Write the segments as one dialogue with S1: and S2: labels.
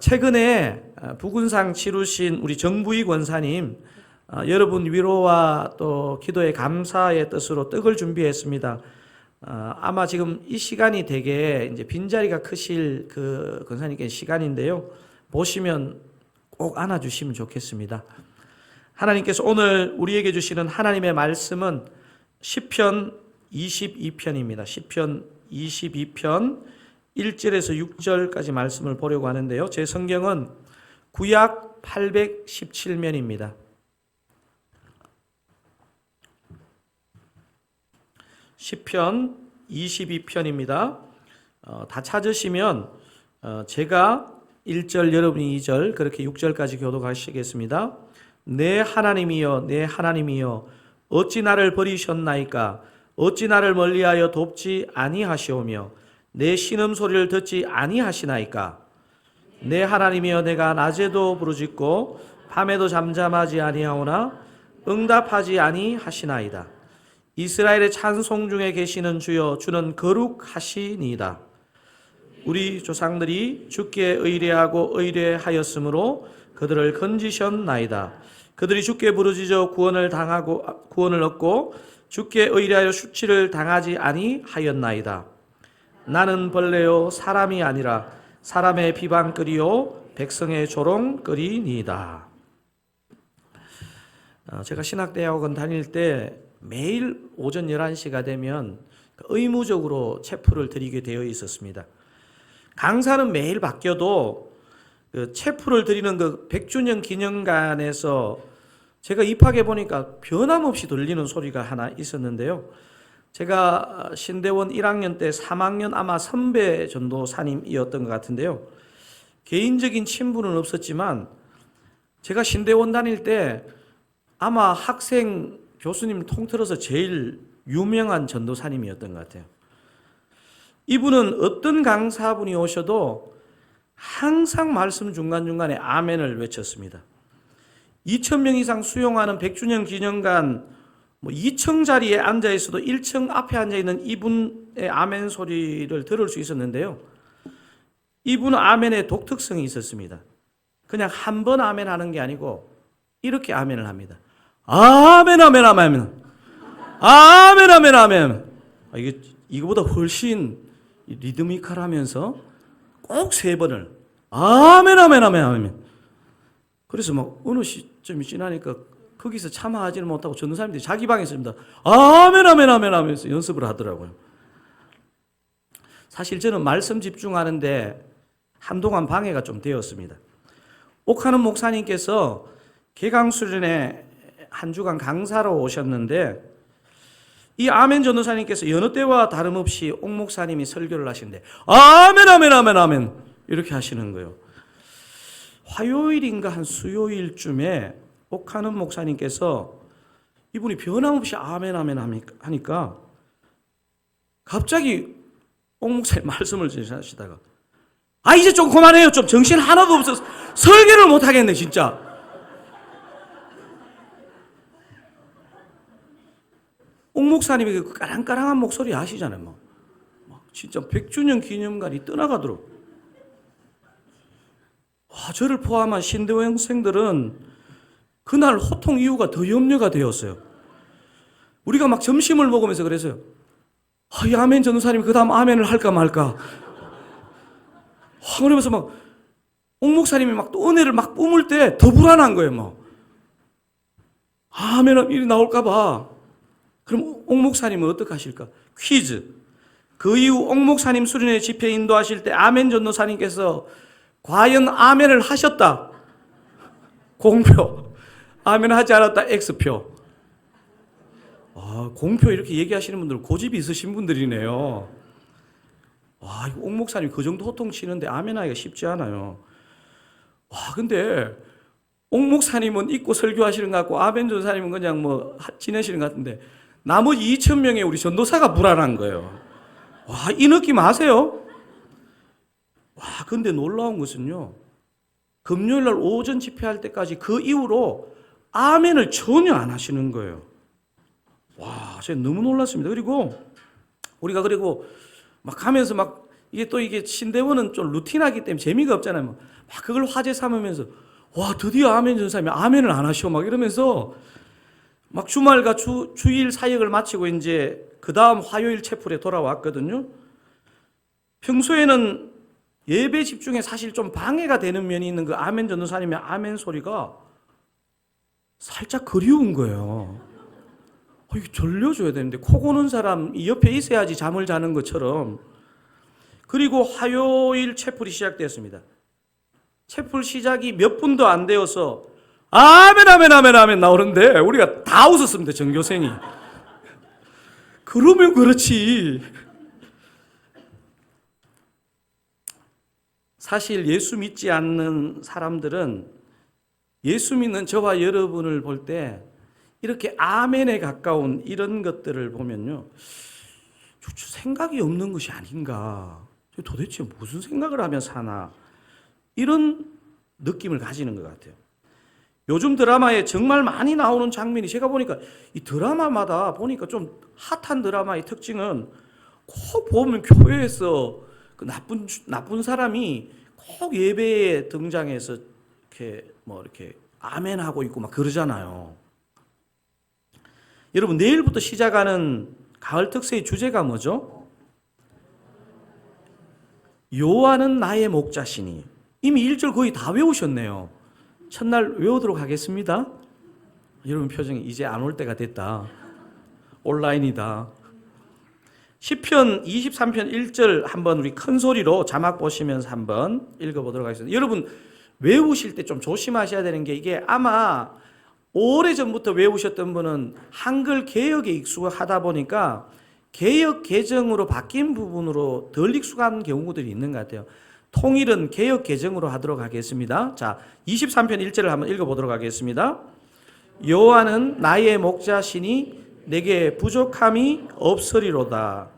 S1: 최근에 부군상 치루신 우리 정부희 권사님, 여러분 위로와 또 기도의 감사의 뜻으로 떡을 준비했습니다. 아마 지금 이 시간이 되게 이제 빈자리가 크실 그 권사님께 시간인데요. 보시면 꼭 안아주시면 좋겠습니다. 하나님께서 오늘 우리에게 주시는 하나님의 말씀은 시편 22편입니다. 시편 22편 1절에서 6절까지 말씀을 보려고 하는데요. 제 성경은 구약 817면입니다. 시편 22편입니다. 다 찾으시면 제가 1절, 여러분이 2절, 그렇게 6절까지 교독하시겠습니다. 내 하나님이여, 내 하나님이여, 어찌 나를 버리셨나이까? 어찌 나를 멀리하여 돕지 아니하시오며 내 신음소리를 듣지 아니하시나이까? 내 하나님이여, 내가 낮에도 부르짖고 밤에도 잠잠하지 아니하오나 응답하지 아니하시나이다. 이스라엘의 찬송 중에 계시는 주여, 주는 거룩하시니이다. 우리 조상들이 주께 의뢰하고 의뢰하였으므로 그들을 건지셨나이다. 그들이 주께 부르짖어 구원을 얻고 주께 의뢰하여 수치를 당하지 아니하였나이다. 나는 벌레요 사람이 아니라 사람의 비방거리요 백성의 조롱거리니이다. 제가 신학대학원 다닐 때 매일 오전 11시가 되면 의무적으로 체프를 드리게 되어 있었습니다. 강사는 매일 바뀌어도 그 체프를 드리는 그 100주년 기념관에서 제가 입학해 보니까 변함없이 들리는 소리가 하나 있었는데요. 제가 신대원 1학년 때 3학년 아마 선배 전도사님이었던 것 같은데요. 개인적인 친분은 없었지만 제가 신대원 다닐 때 아마 학생 교수님 통틀어서 제일 유명한 전도사님이었던 것 같아요. 이분은 어떤 강사분이 오셔도 항상 말씀 중간중간에 아멘을 외쳤습니다. 2,000명 이상 수용하는 100주년 기념관 2층 자리에 앉아 있어도 1층 앞에 앉아 있는 이분의 아멘 소리를 들을 수 있었는데요. 이분은 아멘의 독특성이 있었습니다. 그냥 한 번 아멘 하는 게 아니고 이렇게 아멘을 합니다. 아멘, 아멘, 아멘. 아멘, 아멘, 아멘. 이거보다 훨씬 리드미컬하면서 꼭 3번을 아멘, 아멘, 아멘, 아멘. 그래서 막 어느 시점이 지나니까 거기서 참아하지는 못하고 전도사님들이 자기 방에 있습니다. 아멘, 아멘, 아멘 하면서 연습을 하더라고요. 사실 저는 말씀 집중하는데 한동안 방해가 좀 되었습니다. 옥하는 목사님께서 개강수련회 한 주간 강사로 오셨는데 이 아멘 전도사님께서 여느 때와 다름없이 옥 목사님이 설교를 하시는데 아멘, 아멘, 아멘, 아멘 이렇게 하시는 거예요. 화요일인가 한 수요일쯤에 옥하는 목사님께서 이분이 변함없이 아멘, 아멘 하니까 갑자기 옥 목사님 말씀을 하시다가 이제 좀 그만해요. 좀 정신 하나도 없어서 설교를 못 하겠네 진짜. 옥 목사님이 그 까랑까랑한 목소리 아시잖아요. 막 진짜 100주년 기념관이 떠나가도록. 저를 포함한 신대원 학생들은 그날 호통 이유가 더 염려가 되었어요. 우리가 막 점심을 먹으면서 그랬어요. 이 아멘 전도사님이 그 다음 아멘을 할까 말까. 그러면서 막 옥 목사님이 막 또 은혜를 막 뿜을 때 더 불안한 거예요. 막 아멘 일이 나올까 봐. 그럼 옥 목사님은 어떻게 하실까? 퀴즈. 그 이후 옥 목사님 수련회 집회 인도하실 때 아멘 전도사님께서 과연 아멘을 하셨다. 공표. 아멘 하지 않았다. X표. 공표 이렇게 얘기하시는 분들 고집이 있으신 분들이네요. 옥 목사님 그 정도 호통치는데 아멘 하기가 쉽지 않아요. 근데 옥 목사님은 잊고 설교하시는 것 같고 아멘 전도사님은 그냥 지내시는 것 같은데 나머지 2,000명의 우리 전도사가 불안한 거예요. 이 느낌 아세요? 근데 놀라운 것은요. 금요일날 오전 집회할 때까지 그 이후로 아멘을 전혀 안 하시는 거예요. 제가 너무 놀랐습니다. 그리고 우리가 막 가면서 막 이게 신대원은 좀 루틴하기 때문에 재미가 없잖아요. 막 그걸 화제 삼으면서 와 드디어 아멘 전사님이 아멘을 안 하셔 막 이러면서 막 주말과 주일 사역을 마치고 이제 그 다음 화요일 채플에 돌아왔거든요. 평소에는 예배 집중에 사실 좀 방해가 되는 면이 있는 그 아멘 전도사님의 아멘 소리가 살짝 그리운 거예요. 이거 졸려줘야 되는데 코 고는 사람이 옆에 있어야지 잠을 자는 것처럼. 그리고 화요일 채플이 시작되었습니다. 채플 시작이 몇 분도 안 되어서 아멘 아멘 아멘 아멘 나오는데 우리가 다 웃었습니다. 전교생이. 그러면 그렇지. 사실 예수 믿지 않는 사람들은 예수 믿는 저와 여러분을 볼 때 이렇게 아멘에 가까운 이런 것들을 보면요, 생각이 없는 것이 아닌가, 도대체 무슨 생각을 하면 사나, 이런 느낌을 가지는 것 같아요. 요즘 드라마에 정말 많이 나오는 장면이, 제가 보니까 이 드라마마다 보니까 좀 핫한 드라마의 특징은 꼭 보면 교회에서 그 나쁜 사람이 꼭 예배에 등장해서 이렇게 아멘하고 있고 막 그러잖아요. 여러분, 내일부터 시작하는 가을 특세의 주제가 뭐죠? 여호와는 나의 목자시니. 이미 1절 거의 다 외우셨네요. 첫날 외우도록 하겠습니다. 여러분 표정이 이제 안 올 때가 됐다. 온라인이다. 시편 23편 1절 한번 우리 큰 소리로 자막 보시면서 한번 읽어보도록 하겠습니다. 여러분 외우실 때 좀 조심하셔야 되는 게, 이게 아마 오래전부터 외우셨던 분은 한글 개역에 익숙하다 보니까 개역 개정으로 바뀐 부분으로 덜 익숙한 경우들이 있는 것 같아요. 통일은 개역 개정으로 하도록 하겠습니다. 자, 23편 1절을 한번 읽어보도록 하겠습니다. 여호와는 나의 목자시니 내게 부족함이 없으리로다.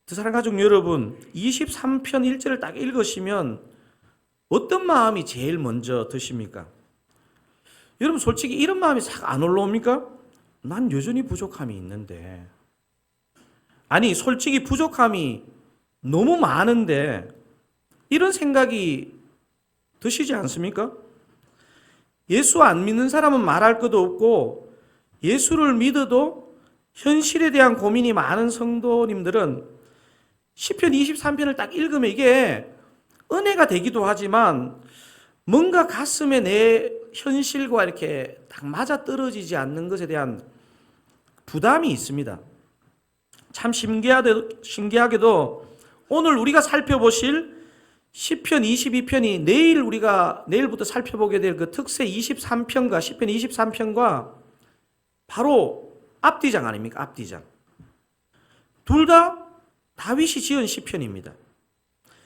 S1: 사랑하는 가족 여러분, 23편 1절을 딱 읽으시면 어떤 마음이 제일 먼저 드십니까? 여러분 솔직히 이런 마음이 싹 안 올라옵니까? 난 여전히 부족함이 있는데, 아니 솔직히 부족함이 너무 많은데 이런 생각이 드시지 않습니까? 예수 안 믿는 사람은 말할 것도 없고, 예수를 믿어도 현실에 대한 고민이 많은 성도님들은 시편 23편을 딱 읽으면 이게 은혜가 되기도 하지만 뭔가 가슴에 내 현실과 이렇게 딱 맞아 떨어지지 않는 것에 대한 부담이 있습니다. 참 신기하게도 오늘 우리가 살펴보실 시편 22편이 내일부터 살펴보게 될 그 특세 23편과 시편 23편과 바로 앞뒤장 아닙니까? 앞뒤장. 둘 다 다윗이 지은 시편입니다.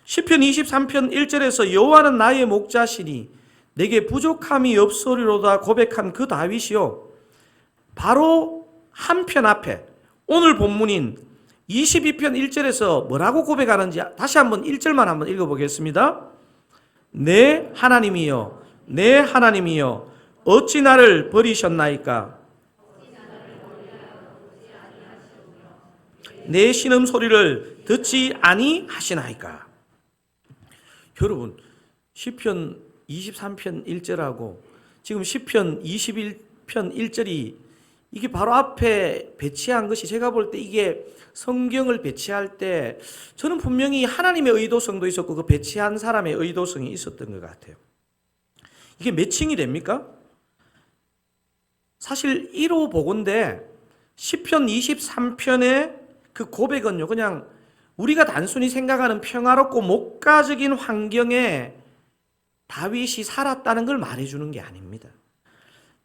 S1: 시편 23편 1절에서 여호와는 나의 목자시니 내게 부족함이 없으리로다 고백한 그 다윗이요, 바로 한편 앞에 오늘 본문인 22편 1절에서 뭐라고 고백하는지 다시 한번 1절만 한번 읽어보겠습니다. 내 하나님이여, 내 하나님이여, 어찌 나를 버리셨나이까? 내 신음소리를 듣지 아니하시나이까? 여러분, 시편 23편 1절하고 지금 시편 21편 1절이 이게 바로 앞에 배치한 것이, 제가 볼 때 이게 성경을 배치할 때 저는 분명히 하나님의 의도성도 있었고 그 배치한 사람의 의도성이 있었던 것 같아요. 이게 매칭이 됩니까? 사실 1호 보건데 시편 23편의 그 고백은요, 그냥 우리가 단순히 생각하는 평화롭고 목가적인 환경에 다윗이 살았다는 걸 말해주는 게 아닙니다.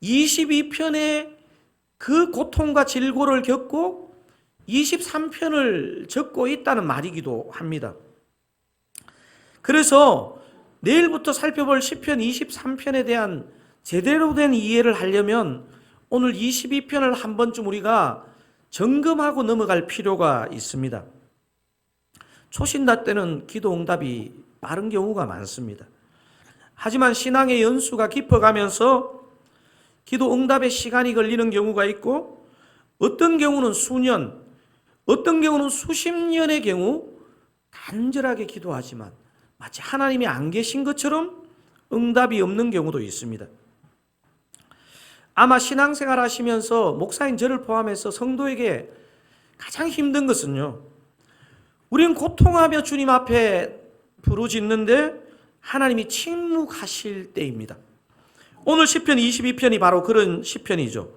S1: 22편에 그 고통과 질고를 겪고 23편을 적고 있다는 말이기도 합니다. 그래서 내일부터 살펴볼 시편 23편에 대한 제대로 된 이해를 하려면 오늘 22편을 한 번쯤 우리가 점검하고 넘어갈 필요가 있습니다. 초신자 때는 기도 응답이 빠른 경우가 많습니다. 하지만 신앙의 연수가 깊어가면서 기도 응답의 시간이 걸리는 경우가 있고, 어떤 경우는 수년, 어떤 경우는 수십 년의 경우, 간절하게 기도하지만 마치 하나님이 안 계신 것처럼 응답이 없는 경우도 있습니다. 아마 신앙생활 하시면서 목사인 저를 포함해서 성도에게 가장 힘든 것은요, 우리는 고통하며 주님 앞에 부르짖는데 하나님이 침묵하실 때입니다. 오늘 시편 22편이 바로 그런 시편이죠.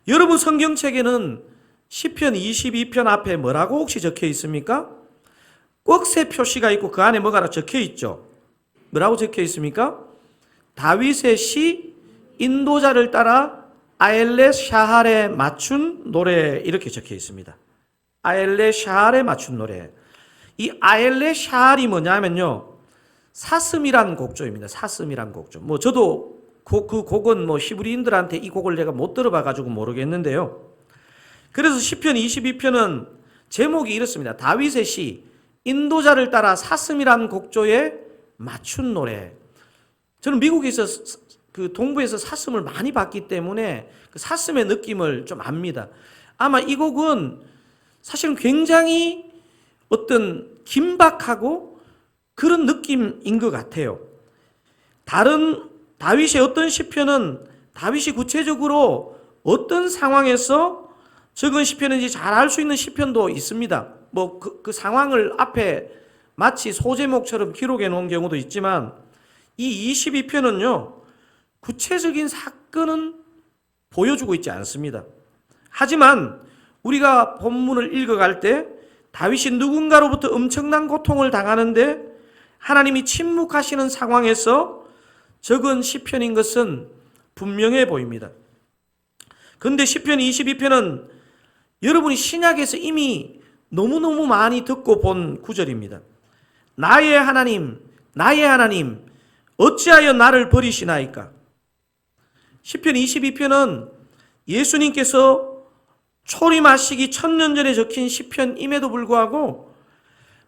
S1: 여러분 성경책에는 시편 22편 앞에 뭐라고 혹시 적혀 있습니까? 꺽쇠 표시가 있고 그 안에 뭐가 적혀 있죠. 뭐라고 적혀 있습니까? 다윗의 시 인도자를 따라 아엘렛 샤할에 맞춘 노래, 이렇게 적혀 있습니다. 아엘렛 샤할에 맞춘 노래. 이 아엘렛 샤할이 뭐냐면요, 사슴이란 곡조입니다. 사슴이란 곡조. 저도 그 곡은 히브리인들한테 이 곡을 제가 못 들어봐 가지고 모르겠는데요. 그래서 시편 22편은 제목이 이렇습니다. 다윗의 시 인도자를 따라 사슴이란 곡조에 맞춘 노래. 저는 미국에서 그 동부에서 사슴을 많이 봤기 때문에 그 사슴의 느낌을 좀 압니다. 아마 이 곡은 사실은 굉장히 어떤 긴박하고 그런 느낌인 것 같아요. 다른 다윗의 어떤 시편은 다윗이 구체적으로 어떤 상황에서 적은 시편인지 잘 알 수 있는 시편도 있습니다. 그 상황을 앞에 마치 소제목처럼 기록해 놓은 경우도 있지만 이 22편은요, 구체적인 사건은 보여주고 있지 않습니다. 하지만 우리가 본문을 읽어갈 때 다윗이 누군가로부터 엄청난 고통을 당하는데 하나님이 침묵하시는 상황에서 적은 시편인 것은 분명해 보입니다. 그런데 시편 22편은 여러분이 신약에서 이미 너무너무 많이 듣고 본 구절입니다. 나의 하나님, 나의 하나님, 어찌하여 나를 버리시나이까? 시편 22편은 예수님께서 초림하시기 1000년 전에 적힌 시편임에도 불구하고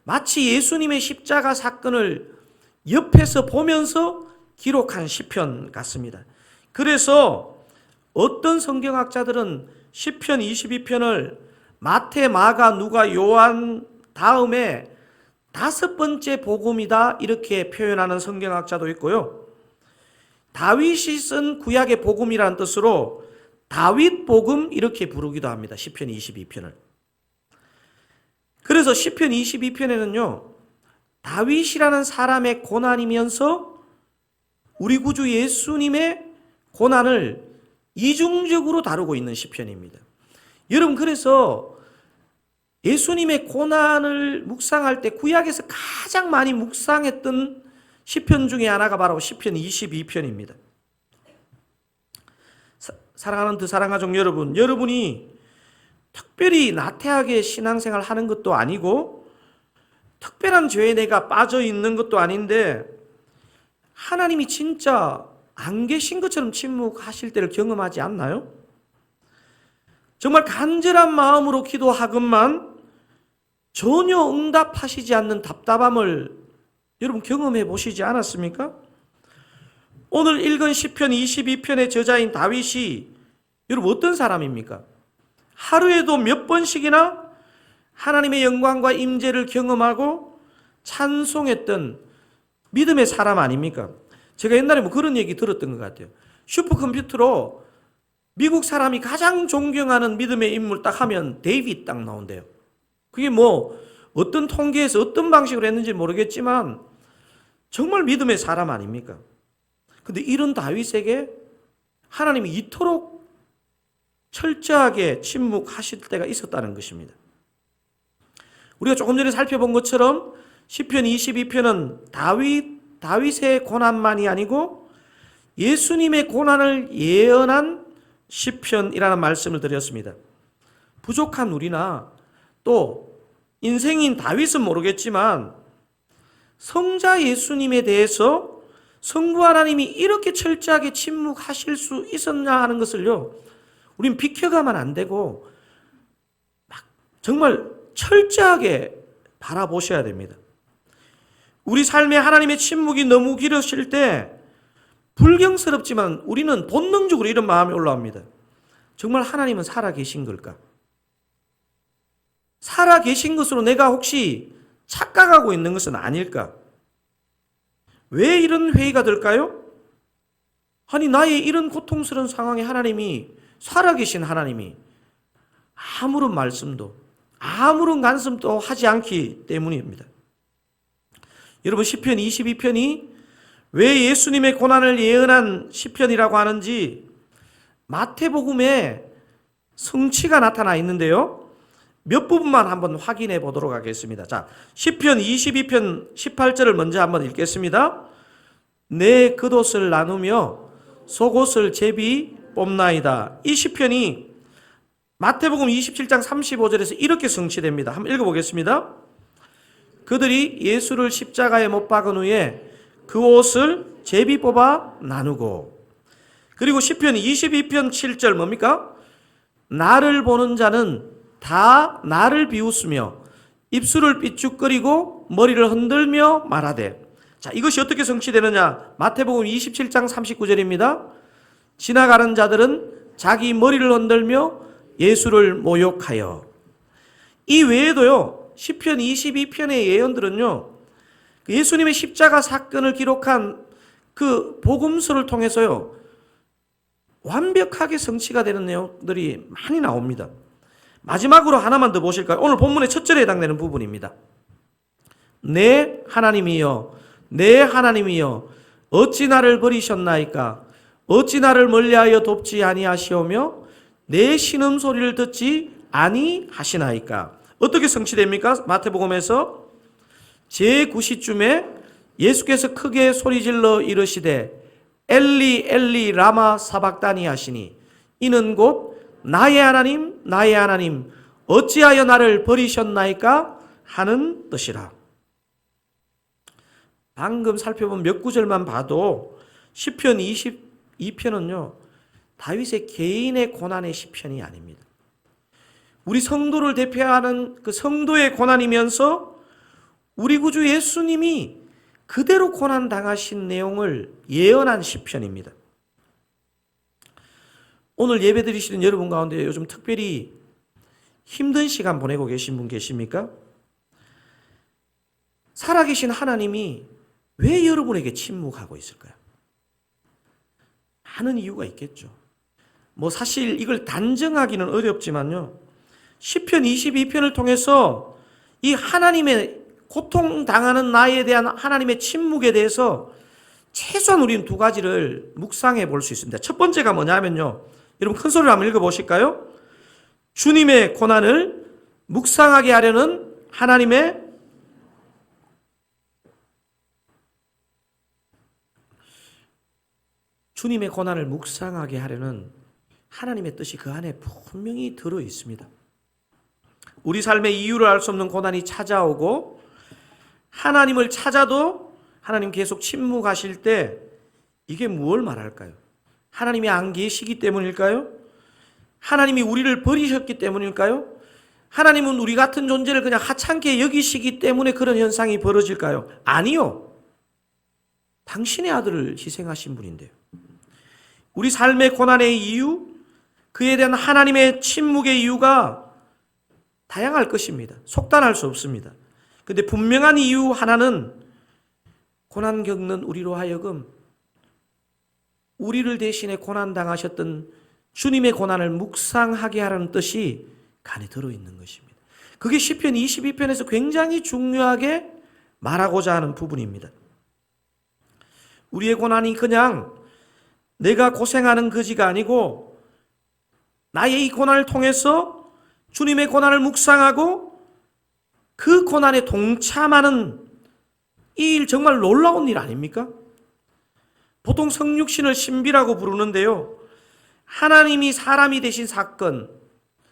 S1: 마치 예수님의 십자가 사건을 옆에서 보면서 기록한 시편 같습니다. 그래서 어떤 성경학자들은 시편 22편을 마태, 마가, 누가, 요한 다음에 5번째 복음이다 이렇게 표현하는 성경학자도 있고요. 다윗이 쓴 구약의 복음이라는 뜻으로 다윗 복음 이렇게 부르기도 합니다. 시편 22편을. 그래서 시편 22편에는요, 다윗이라는 사람의 고난이면서 우리 구주 예수님의 고난을 이중적으로 다루고 있는 시편입니다. 여러분, 그래서 예수님의 고난을 묵상할 때 구약에서 가장 많이 묵상했던 시편 중에 하나가 바로 시편 22편입니다. 사랑하는 그 사랑가족 여러분, 여러분이 특별히 나태하게 신앙생활 하는 것도 아니고 특별한 죄에 내가 빠져 있는 것도 아닌데 하나님이 진짜 안 계신 것처럼 침묵하실 때를 경험하지 않나요? 정말 간절한 마음으로 기도하건만 전혀 응답하시지 않는 답답함을 여러분 경험해 보시지 않았습니까? 오늘 읽은 시편 22편의 저자인 다윗이 여러분 어떤 사람입니까? 하루에도 몇 번씩이나 하나님의 영광과 임재를 경험하고 찬송했던 믿음의 사람 아닙니까? 제가 옛날에 그런 얘기 들었던 것 같아요. 슈퍼컴퓨터로 미국 사람이 가장 존경하는 믿음의 인물 딱 하면 데이빗 딱 나온대요. 그게 어떤 통계에서 어떤 방식으로 했는지 모르겠지만 정말 믿음의 사람 아닙니까? 근데 이런 다윗에게 하나님이 이토록 철저하게 침묵하실 때가 있었다는 것입니다. 우리가 조금 전에 살펴본 것처럼 시편 22편은 다윗의 고난만이 아니고 예수님의 고난을 예언한 시편이라는 말씀을 드렸습니다. 부족한 우리나 또 인생인 다윗은 모르겠지만 성자 예수님에 대해서 성부 하나님이 이렇게 철저하게 침묵하실 수 있었냐 하는 것을요, 우린 비켜가면 안 되고 정말 철저하게 바라보셔야 됩니다. 우리 삶에 하나님의 침묵이 너무 길어질 때 불경스럽지만 우리는 본능적으로 이런 마음이 올라옵니다. 정말 하나님은 살아계신 걸까? 살아계신 것으로 내가 혹시 착각하고 있는 것은 아닐까? 왜 이런 회의가 들까요? 아니, 나의 이런 고통스러운 상황에 하나님이, 살아계신 하나님이 아무런 말씀도 아무런 간섭도 하지 않기 때문입니다. 여러분, 시편 22편이 왜 예수님의 고난을 예언한 시편이라고 하는지 마태복음에 성취가 나타나 있는데요. 몇 부분만 한번 확인해 보도록 하겠습니다. 자, 시편 22편 18절을 먼저 한번 읽겠습니다. 내 겉옷을 나누며 속옷을 제비 뽑나이다. 이 시편이 마태복음 27장 35절에서 이렇게 성취됩니다. 한번 읽어보겠습니다. 그들이 예수를 십자가에 못 박은 후에 그 옷을 제비 뽑아 나누고, 그리고 시편 22편 7절 뭡니까? 나를 보는 자는 다 나를 비웃으며 입술을 삐죽거리고 머리를 흔들며 말하되. 자, 이것이 어떻게 성취되느냐? 마태복음 27장 39절입니다. 지나가는 자들은 자기 머리를 흔들며 예수를 모욕하여. 이 외에도요, 시편 22편의 예언들은요, 예수님의 십자가 사건을 기록한 그 복음서를 통해서요, 완벽하게 성취가 되는 내용들이 많이 나옵니다. 마지막으로 하나만 더 보실까요? 오늘 본문의 첫 절에 해당되는 부분입니다. 내 하나님이여, 내 하나님이여, 어찌 나를 버리셨나이까? 어찌 나를 멀리하여 돕지 아니하시오며 내 신음소리를 듣지 아니하시나이까? 어떻게 성취됩니까? 마태복음에서 제9시쯤에 예수께서 크게 소리질러 이르시되 엘리 엘리 라마 사박다니 하시니 이는 곧 나의 하나님 나의 하나님 어찌하여 나를 버리셨나이까 하는 뜻이라. 방금 살펴본 몇 구절만 봐도 시편 22편은요 다윗의 개인의 고난의 시편이 아닙니다. 우리 성도를 대표하는 그 성도의 고난이면서 우리 구주 예수님이 그대로 고난 당하신 내용을 예언한 시편입니다. 오늘 예배 드리시는 여러분 가운데 요즘 특별히 힘든 시간 보내고 계신 분 계십니까? 살아계신 하나님이 왜 여러분에게 침묵하고 있을까요? 많은 이유가 있겠죠. 뭐 사실 이걸 단정하기는 어렵지만요. 시편 22편을 통해서 이 하나님의 고통당하는 나에 대한 하나님의 침묵에 대해서 최소한 우리는 두 가지를 묵상해 볼 수 있습니다. 첫 번째가 뭐냐면요. 여러분 큰 소리로 한번 읽어보실까요? 주님의 고난을 묵상하게 하려는 주님의 고난을 묵상하게 하려는 하나님의 뜻이 그 안에 분명히 들어 있습니다. 우리 삶의 이유를 알 수 없는 고난이 찾아오고 하나님을 찾아도 하나님 계속 침묵하실 때 이게 무엇을 말할까요? 하나님이 안 계시기 때문일까요? 하나님이 우리를 버리셨기 때문일까요? 하나님은 우리 같은 존재를 그냥 하찮게 여기시기 때문에 그런 현상이 벌어질까요? 아니요. 당신의 아들을 희생하신 분인데요. 우리 삶의 고난의 이유, 그에 대한 하나님의 침묵의 이유가 다양할 것입니다. 속단할 수 없습니다. 그런데 분명한 이유 하나는 고난 겪는 우리로 하여금 우리를 대신해 고난 당하셨던 주님의 고난을 묵상하게 하라는 뜻이 간에 들어있는 것입니다. 그게 시편 22편에서 굉장히 중요하게 말하고자 하는 부분입니다. 우리의 고난이 그냥 내가 고생하는 거지가 아니고 나의 이 고난을 통해서 주님의 고난을 묵상하고 그 고난에 동참하는 이 일 정말 놀라운 일 아닙니까? 보통 성육신을 신비라고 부르는데요. 하나님이 사람이 되신 사건,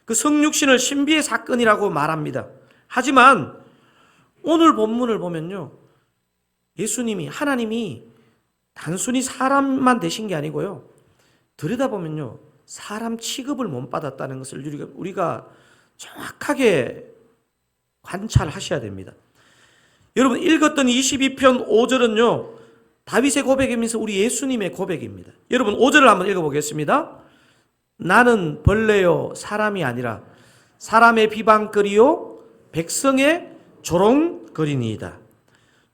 S1: 그 성육신을 신비의 사건이라고 말합니다. 하지만 오늘 본문을 보면요. 예수님이, 하나님이 단순히 사람만 되신 게 아니고요. 들여다보면요. 사람 취급을 못 받았다는 것을 우리가 정확하게 관찰하셔야 됩니다. 여러분 읽었던 22편 5절은요. 다윗의 고백이면서 우리 예수님의 고백입니다. 여러분 5절을 한번 읽어보겠습니다. 나는 벌레요 사람이 아니라 사람의 비방거리요 백성의 조롱 조롱거리니이다.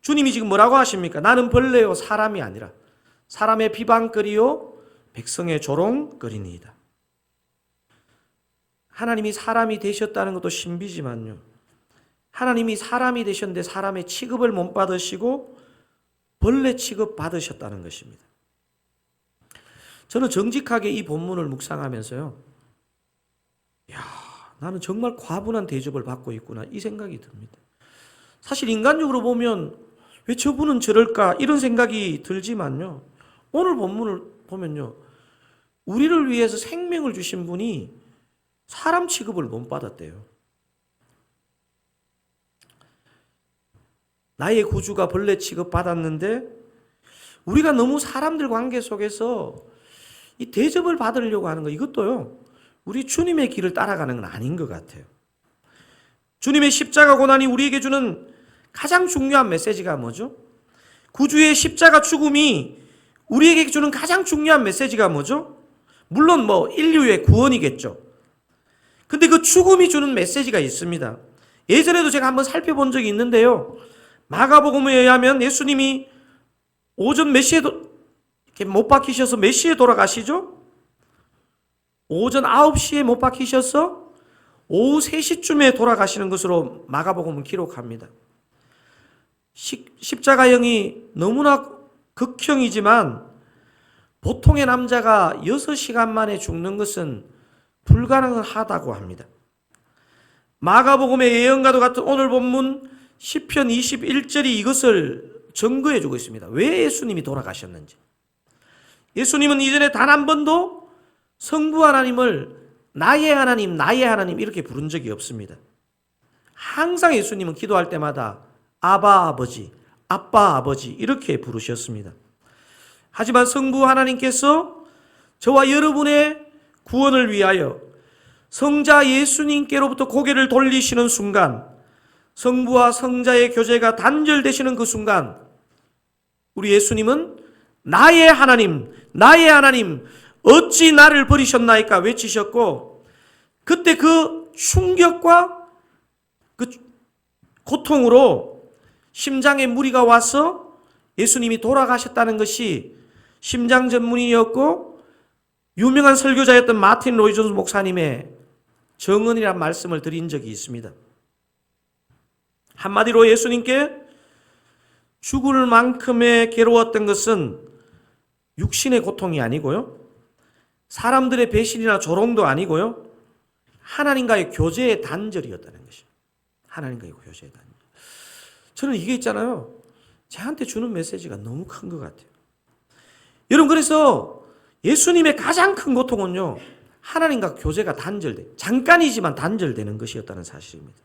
S1: 주님이 지금 뭐라고 하십니까? 나는 벌레요 사람이 아니라 사람의 비방거리요 백성의 조롱거리니이다. 하나님이 사람이 되셨다는 것도 신비지만요, 하나님이 사람이 되셨는데 사람의 취급을 못 받으시고 벌레 취급 받으셨다는 것입니다. 저는 정직하게 이 본문을 묵상하면서요, 야, 나는 정말 과분한 대접을 받고 있구나 이 생각이 듭니다. 사실 인간적으로 보면 왜 저분은 저럴까 이런 생각이 들지만요, 오늘 본문을 보면요, 우리를 위해서 생명을 주신 분이 사람 취급을 못 받았대요. 나의 구주가 벌레 취급 받았는데 우리가 너무 사람들 관계 속에서 이 대접을 받으려고 하는 거, 이것도요 우리 주님의 길을 따라가는 건 아닌 것 같아요. 주님의 십자가 고난이 우리에게 주는 가장 중요한 메시지가 뭐죠? 구주의 십자가 죽음이 우리에게 주는 가장 중요한 메시지가 뭐죠? 물론 인류의 구원이겠죠. 근데 그 죽음이 주는 메시지가 있습니다. 예전에도 제가 한번 살펴본 적이 있는데요, 마가복음에 의하면 예수님이 오전 몇 시에 못 박히셔서 몇 시에 돌아가시죠? 오전 9시에 못 박히셔서 오후 3시쯤에 돌아가시는 것으로 마가복음은 기록합니다. 십자가형이 너무나 극형이지만 보통의 남자가 6시간 만에 죽는 것은 불가능하다고 합니다. 마가복음의 예언과도 같은 오늘 본문 시편 21절이 이것을 증거해 주고 있습니다. 왜 예수님이 돌아가셨는지. 예수님은 이전에 단 한 번도 성부 하나님을 나의 하나님, 나의 하나님 이렇게 부른 적이 없습니다. 항상 예수님은 기도할 때마다 아바 아버지, 아빠 아버지 이렇게 부르셨습니다. 하지만 성부 하나님께서 저와 여러분의 구원을 위하여 성자 예수님께로부터 고개를 돌리시는 순간, 성부와 성자의 교제가 단절되시는 그 순간, 우리 예수님은 나의 하나님, 나의 하나님 어찌 나를 버리셨나이까 외치셨고, 그때 그 충격과 그 고통으로 심장에 무리가 와서 예수님이 돌아가셨다는 것이 심장 전문의였고 유명한 설교자였던 마틴 로이 존스 목사님의 정언이란 말씀을 드린 적이 있습니다. 한마디로 예수님께 죽을 만큼의 괴로웠던 것은 육신의 고통이 아니고요, 사람들의 배신이나 조롱도 아니고요, 하나님과의 교제의 단절이었다는 것이죠. 하나님과의 교제의 단절. 저는 이게 있잖아요, 저한테 주는 메시지가 너무 큰 것 같아요. 여러분, 그래서 예수님의 가장 큰 고통은요, 하나님과 교제가 잠깐이지만 단절되는 것이었다는 사실입니다.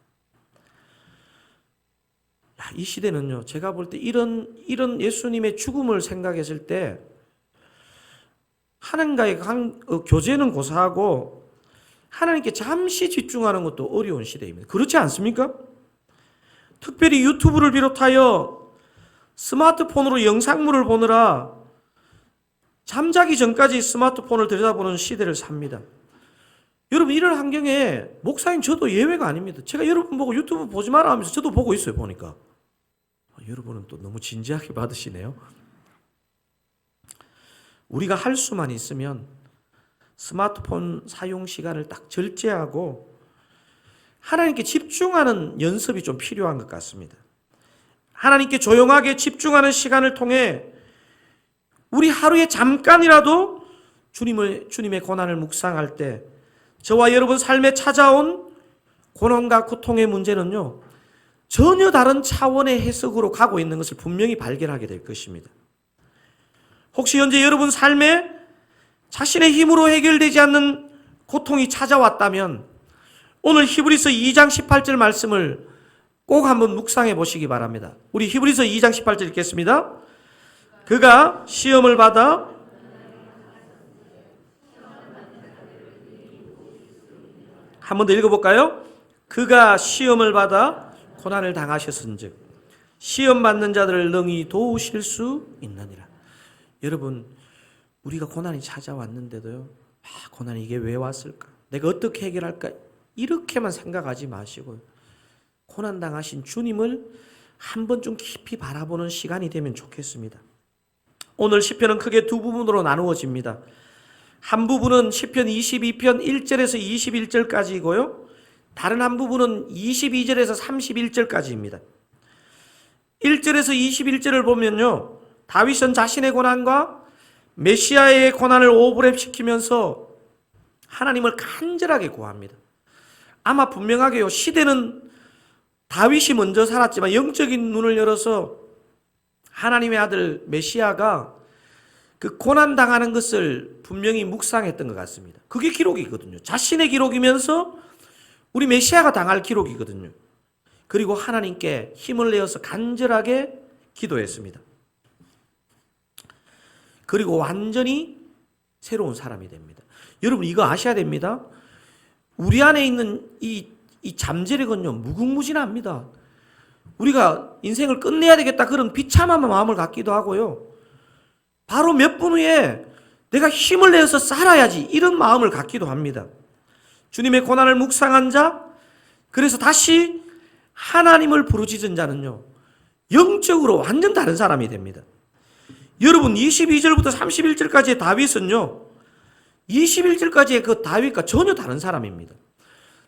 S1: 이 시대는요, 제가 볼 때 이런 예수님의 죽음을 생각했을 때 하나님과의 교제는 고사하고 하나님께 잠시 집중하는 것도 어려운 시대입니다. 그렇지 않습니까? 특별히 유튜브를 비롯하여 스마트폰으로 영상물을 보느라 잠자기 전까지 스마트폰을 들여다보는 시대를 삽니다. 여러분, 이런 환경에 목사님 저도 예외가 아닙니다. 제가 여러분 보고 유튜브 보지 마라 하면서 저도 보고 있어요, 보니까. 여러분은 또 너무 진지하게 받으시네요. 우리가 할 수만 있으면 스마트폰 사용 시간을 딱 절제하고 하나님께 집중하는 연습이 좀 필요한 것 같습니다. 하나님께 조용하게 집중하는 시간을 통해 우리 하루에 잠깐이라도 주님의 고난을 묵상할 때 저와 여러분 삶에 찾아온 고난과 고통의 문제는요, 전혀 다른 차원의 해석으로 가고 있는 것을 분명히 발견하게 될 것입니다. 혹시 현재 여러분 삶에 자신의 힘으로 해결되지 않는 고통이 찾아왔다면 오늘 히브리서 2장 18절 말씀을 꼭 한번 묵상해 보시기 바랍니다. 우리 히브리서 2장 18절 읽겠습니다. 그가 시험을 받아 한 번 더 읽어볼까요? 그가 시험을 받아 고난을 당하셨은즉 시험 받는 자들을 능히 도우실 수 있느니라. 여러분, 우리가 고난이 찾아왔는데도요, 고난이 이게 왜 왔을까? 내가 어떻게 해결할까? 이렇게만 생각하지 마시고 고난 당하신 주님을 한번 좀 깊이 바라보는 시간이 되면 좋겠습니다. 오늘 시편은 크게 두 부분으로 나누어집니다. 한 부분은 시편 22편 1절에서 21절까지이고요. 다른 한 부분은 22절에서 31절까지입니다. 1절에서 21절을 보면요, 다윗은 자신의 고난과 메시아의 고난을 오버랩시키면서 하나님을 간절하게 구합니다. 아마 분명하게요, 시대는 다윗이 먼저 살았지만 영적인 눈을 열어서 하나님의 아들 메시아가 그 고난당하는 것을 분명히 묵상했던 것 같습니다. 그게 기록이거든요. 자신의 기록이면서 우리 메시아가 당할 기록이거든요. 그리고 하나님께 힘을 내어서 간절하게 기도했습니다. 그리고 완전히 새로운 사람이 됩니다. 여러분, 이거 아셔야 됩니다. 우리 안에 있는 이 잠재력은요, 무궁무진합니다. 우리가 인생을 끝내야 되겠다 그런 비참한 마음을 갖기도 하고요, 바로 몇 분 후에 내가 힘을 내서 살아야지 이런 마음을 갖기도 합니다. 주님의 고난을 묵상한 자, 그래서 다시 하나님을 부르짖은 자는요, 영적으로 완전 다른 사람이 됩니다. 여러분, 22절부터 31절까지의 다윗은요, 21절까지의 그 다윗과 전혀 다른 사람입니다.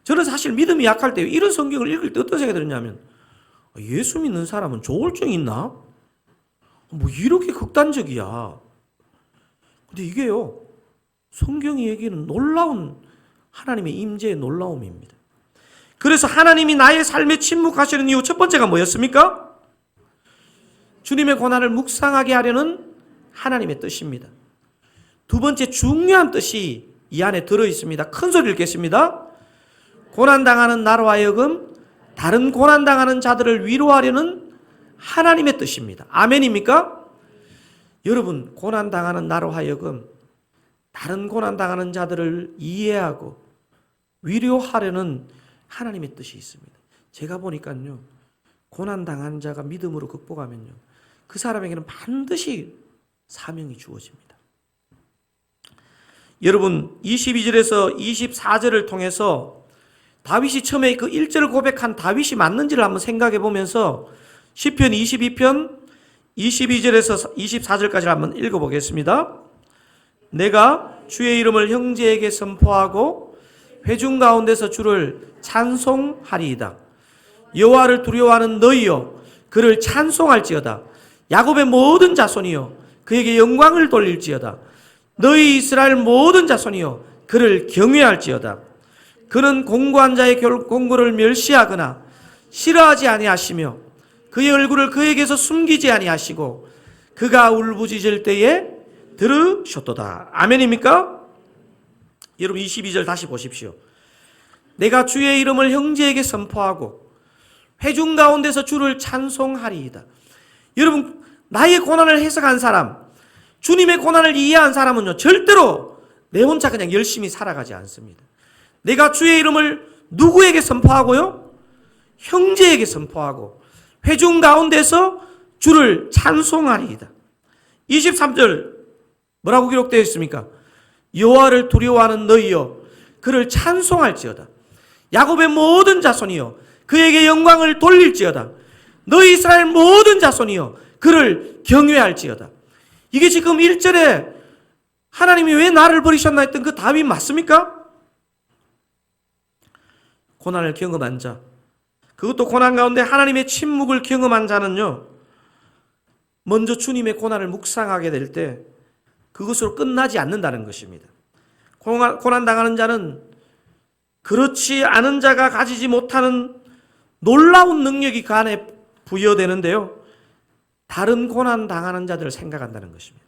S1: 저는 사실 믿음이 약할 때 이런 성경을 읽을 때 어떤 생각이 들었냐면, 예수 믿는 사람은 조울증 있나? 뭐 이렇게 극단적이야. 근데 이게요, 성경이 얘기하는 놀라운 하나님의 임재의 놀라움입니다. 그래서 하나님이 나의 삶에 침묵하시는 이유 첫 번째가 뭐였습니까? 주님의 고난을 묵상하게 하려는 하나님의 뜻입니다. 두 번째 중요한 뜻이 이 안에 들어있습니다. 큰 소리 읽겠습니다. 고난당하는 나로 하여금 다른 고난당하는 자들을 위로하려는 하나님의 뜻입니다. 아멘입니까? 여러분, 고난당하는 나로 하여금 다른 고난당하는 자들을 이해하고 위로하려는 하나님의 뜻이 있습니다. 제가 보니까요, 고난당한 자가 믿음으로 극복하면요, 그 사람에게는 반드시 사명이 주어집니다. 여러분, 22절에서 24절을 통해서 다윗이 처음에 그 1절을 고백한 다윗이 맞는지를 한번 생각해 보면서 시편 22편 22절에서 24절까지 한번 읽어보겠습니다. 내가 주의 이름을 형제에게 선포하고 회중 가운데서 주를 찬송하리이다. 여호와를 두려워하는 너희여, 그를 찬송할지어다. 야곱의 모든 자손이여, 그에게 영광을 돌릴지어다. 너희 이스라엘 모든 자손이여, 그를 경외할지어다. 그는 공고한 자의 공고를 멸시하거나 싫어하지 아니하시며 그의 얼굴을 그에게서 숨기지 아니하시고 그가 울부짖을 때에 들으셨도다. 아멘입니까? 여러분, 22절 다시 보십시오. 내가 주의 이름을 형제에게 선포하고 회중 가운데서 주를 찬송하리이다. 여러분, 나의 고난을 해석한 사람, 주님의 고난을 이해한 사람은요, 절대로 내 혼자 그냥 열심히 살아가지 않습니다. 내가 주의 이름을 누구에게 선포하고요? 형제에게 선포하고 회중 가운데서 주를 찬송하리이다. 23절 뭐라고 기록되어 있습니까? 여호와를 두려워하는 너희여, 그를 찬송할지어다. 야곱의 모든 자손이여, 그에게 영광을 돌릴지어다. 너희 이스라엘 모든 자손이여, 그를 경외할지어다. 이게 지금 1절에 하나님이 왜 나를 버리셨나 했던 그 다윗 맞습니까? 고난을 경험한 자, 그것도 고난 가운데 하나님의 침묵을 경험한 자는요, 먼저 주님의 고난을 묵상하게 될 때 그것으로 끝나지 않는다는 것입니다. 고난 당하는 자는 그렇지 않은 자가 가지지 못하는 놀라운 능력이 그 안에 부여되는데요, 다른 고난 당하는 자들을 생각한다는 것입니다.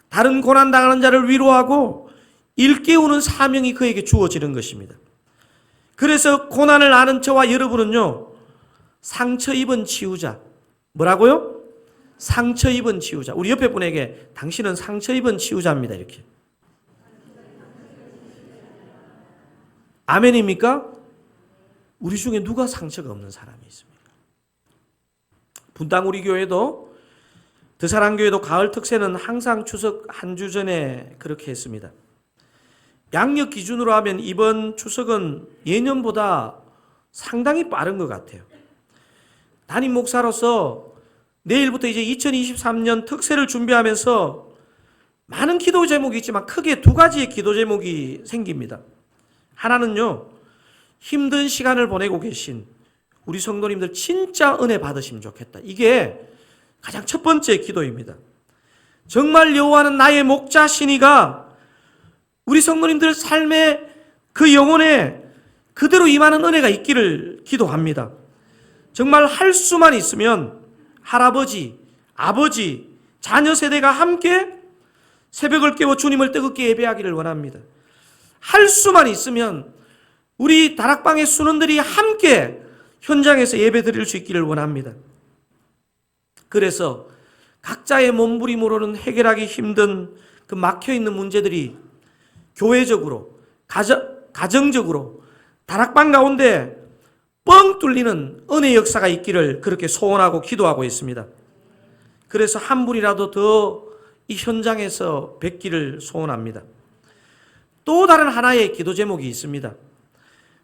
S1: 다른 고난 당하는 자를 위로하고 일깨우는 사명이 그에게 주어지는 것입니다. 그래서 고난을 아는 저와 여러분은요, 상처 입은 치유자. 뭐라고요? 상처 입은 치유자. 우리 옆에 분에게 당신은 상처 입은 치유자입니다, 이렇게. 아멘입니까? 우리 중에 누가 상처가 없는 사람이 있습니까? 분당 우리 교회도, 드사랑교회도 가을 특세는 항상 추석 한 주 전에 그렇게 했습니다. 양력 기준으로 하면 이번 추석은 예년보다 상당히 빠른 것 같아요. 담임 목사로서 내일부터 이제 2023년 특세를 준비하면서 많은 기도 제목이 있지만 크게 두 가지의 기도 제목이 생깁니다. 하나는요, 힘든 시간을 보내고 계신 우리 성도님들 진짜 은혜 받으시면 좋겠다. 이게 가장 첫 번째 기도입니다. 정말 여호와는 나의 목자시니가 우리 성도님들 삶의 그 영혼에 그대로 임하는 은혜가 있기를 기도합니다. 정말 할 수만 있으면 할아버지, 아버지, 자녀 세대가 함께 새벽을 깨워 주님을 뜨겁게 예배하기를 원합니다. 할 수만 있으면 우리 다락방의 순원들이 함께 현장에서 예배 드릴 수 있기를 원합니다. 그래서 각자의 몸부림으로는 해결하기 힘든 그 막혀있는 문제들이 교회적으로, 가정적으로 다락방 가운데 뻥 뚫리는 은혜 역사가 있기를 그렇게 소원하고 기도하고 있습니다. 그래서 한 분이라도 더 이 현장에서 뵙기를 소원합니다. 또 다른 하나의 기도 제목이 있습니다.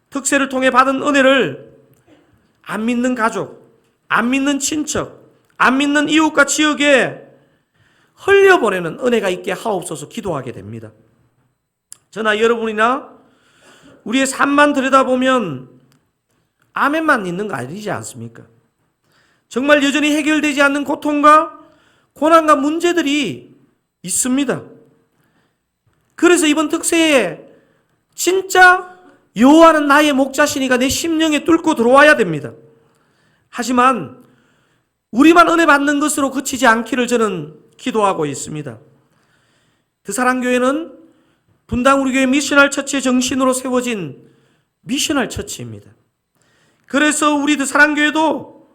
S1: 특세를 통해 받은 은혜를 안 믿는 가족, 안 믿는 친척, 안 믿는 이웃과 지역에 흘려보내는 은혜가 있게 하옵소서 기도하게 됩니다. 저나 여러분이나 우리의 삶만 들여다보면 아멘만 있는 거 아니지 않습니까? 정말 여전히 해결되지 않는 고통과 고난과 문제들이 있습니다. 그래서 이번 특세에 진짜 여호와는 나의 목자시니가 내 심령에 뚫고 들어와야 됩니다. 하지만 우리만 은혜 받는 것으로 그치지 않기를 저는 기도하고 있습니다. 드사랑교회는 분당 우리 교회 미셔널 처치의 정신으로 세워진 미셔널 처치입니다. 그래서 우리 드사랑교회도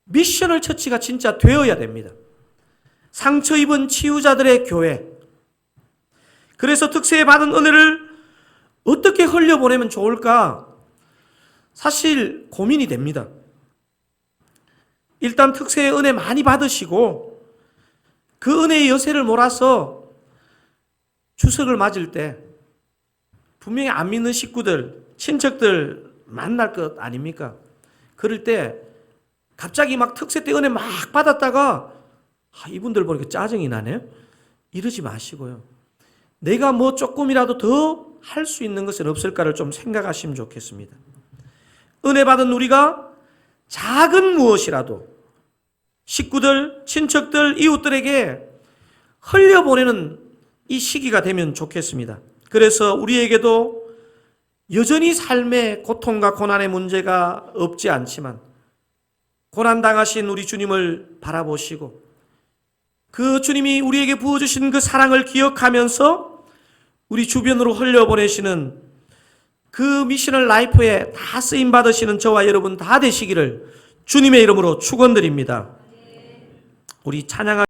S1: 미셔널 처치가 진짜 되어야 됩니다. 상처 입은 치유자들의 교회. 그래서 특세에 받은 은혜를 어떻게 흘려보내면 좋을까? 사실 고민이 됩니다. 일단 특세의 은혜 많이 받으시고 그 은혜의 여세를 몰아서 추석을 맞을 때 분명히 안 믿는 식구들, 친척들 만날 것 아닙니까? 그럴 때 갑자기 막 특세 때 은혜 막 받았다가 이분들 보니까 짜증이 나네? 이러지 마시고요. 내가 뭐 조금이라도 더 할 수 있는 것은 없을까를 좀 생각하시면 좋겠습니다. 은혜 받은 우리가 작은 무엇이라도 식구들, 친척들, 이웃들에게 흘려보내는 이 시기가 되면 좋겠습니다. 그래서 우리에게도 여전히 삶의 고통과 고난의 문제가 없지 않지만 고난당하신 우리 주님을 바라보시고 그 주님이 우리에게 부어주신 그 사랑을 기억하면서 우리 주변으로 흘려보내시는 그 미셔널 라이프에 다 쓰임받으시는 저와 여러분 다 되시기를 주님의 이름으로 축원드립니다. 우리 찬양하